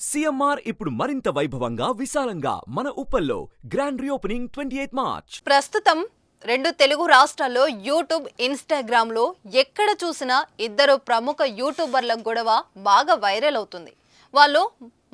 CMR ఇప్పుడు మరింత వైభవంగా విశాలంగా మన ఉప్పల్లో గ్రాండ్ రీఓపెనింగ్ 28 మార్చ్. ప్రస్తుతం రెండు తెలుగు రాష్ట్రాల్లో యూట్యూబ్, ఇన్‌స్టాగ్రామ్‌లో ఎక్కడ చూసినా ఇద్దరు ప్రముఖ యూట్యూబర్ల గొడవ బాగా వైరల్ అవుతుంది. వాళ్ళు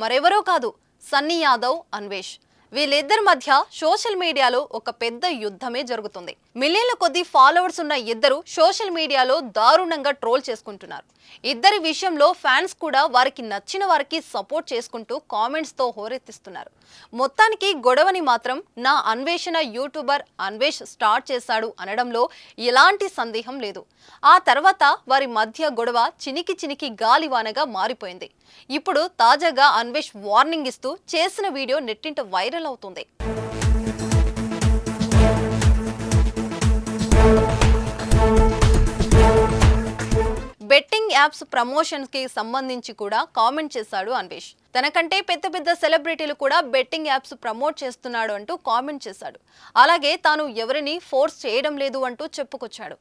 మరెవరో కాదు, సన్నీ యాదవ్, అన్వేష్. వీళ్ళిద్దరి మధ్య సోషల్ మీడియాలో ఒక పెద్ద యుద్ధమే జరుగుతుంది. మిలియన్ల కొద్ది ఫాలోవర్స్ ఉన్న ఇద్దరు సోషల్ మీడియాలో దారుణంగా ట్రోల్ చేసుకుంటున్నారు. ఇద్దరి విషయంలో ఫ్యాన్స్ కూడా వారికి నచ్చిన వారికి సపోర్ట్ చేసుకుంటూ కామెంట్స్ తో హోరెత్తిస్తున్నారు. మొత్తానికి గొడవని మాత్రం నా అన్వేషణ యూట్యూబర్ అన్వేష్ స్టార్ట్ చేశాడు అనడంలో ఎలాంటి సందేహం లేదు. ఆ తర్వాత వారి మధ్య గొడవ చినికి గాలివానగా మారిపోయింది. ఇప్పుడు తాజాగా అన్వేష్ వార్నింగ్ ఇస్తూ చేసిన వీడియో నెట్టింట వైరల్ అవుతుంది. బెట్టింగ్ యాప్స్ ప్రమోషన్స్ కి సంబంధించి కూడా కామెంట్ చేశాడు అన్వేష్. తనకంటే పెద్ద సెలబ్రిటీలు కూడా బెట్టింగ్ యాప్స్ ప్రమోట్ చేస్తున్నాడు అంటూ కామెంట్ చేశాడు. అలాగే తాను ఎవరిని ఫోర్స్ చేయడం లేదు అంటూ చెప్పుకొచ్చాడు.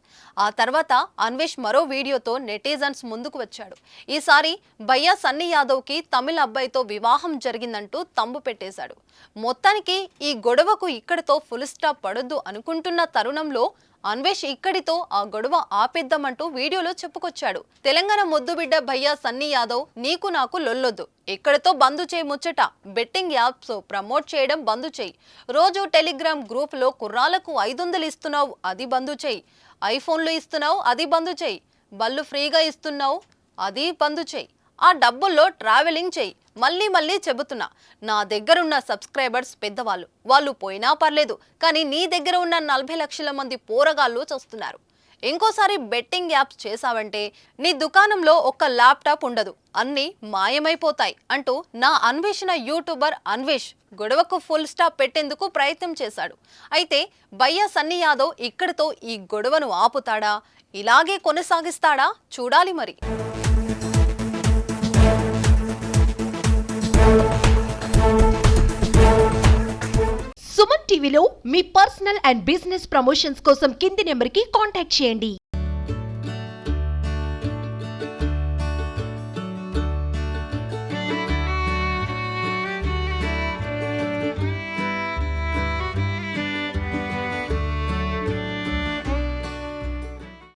ఆ తర్వాత అన్వేష్ మరో వీడియోతో నెటిజన్స్ ముందుకు వచ్చాడు. ఈసారి భయ్యా సన్నీ యాదవ్ కి తమిళ అబ్బాయితో వివాహం జరిగిందంటూ తంబు పెట్టేశాడు. మొత్తానికి ఈ గొడవకు ఇక్కడితో ఫుల్ స్టాప్ పడొద్దు అనుకుంటున్న తరుణంలో అన్వేష్ ఇక్కడితో ఆ గొడవ ఆపేద్దామంటూ వీడియోలో చెప్పుకొచ్చాడు. తెలంగాణ ముద్దుబిడ్డ భయ్యా సన్నీ యాదవ్, నీకు నాకు లొల్లొద్దు, ఇక్కడితో బంద్ చేయి ముచ్చట. బెట్టింగ్ యాప్స్ ప్రమోట్ చేయడం బంద్ చేయి. రోజు టెలిగ్రామ్ గ్రూప్ లో కుర్రాలకు 500 ఇస్తున్నావు, అది బంద్ చేయి. ఐఫోన్లు ఇస్తున్నావు, అది బంద్ చేయి. బళ్ళు ఫ్రీగా ఇస్తున్నావు, అది బంద్ చేయి. ఆ డబ్బుల్లో ట్రావెలింగ్ చేయి. మళ్ళీ చెబుతున్నా, నా దగ్గరున్న సబ్స్క్రైబర్స్ పెద్దవాళ్ళు, వాళ్ళు పోయినా పర్లేదు, కానీ నీ దగ్గర ఉన్న 40 లక్షల మంది పోరగాళ్ళు చూస్తున్నారు. ఇంకోసారి బెట్టింగ్ యాప్స్ చేశావంటే నీ దుకాణంలో ఒక్క ల్యాప్టాప్ ఉండదు, అన్నీ మాయమైపోతాయి అంటూ నా అన్వేషణ యూట్యూబర్ అన్వేష్ గొడవకు ఫుల్ స్టాప్ పెట్టేందుకు ప్రయత్నం చేశాడు. అయితే భయ్యా సన్నీ యాదవ్ ఇక్కడితో ఈ గొడవను ఆపుతాడా, ఇలాగే కొనసాగిస్తాడా చూడాలి మరి. సుమన్ టీవీలో మీ పర్సనల్ అండ్ బిజినెస్ ప్రమోషన్స్ కోసం కింది నెంబర్కి కాంటాక్ట్ చేయండి.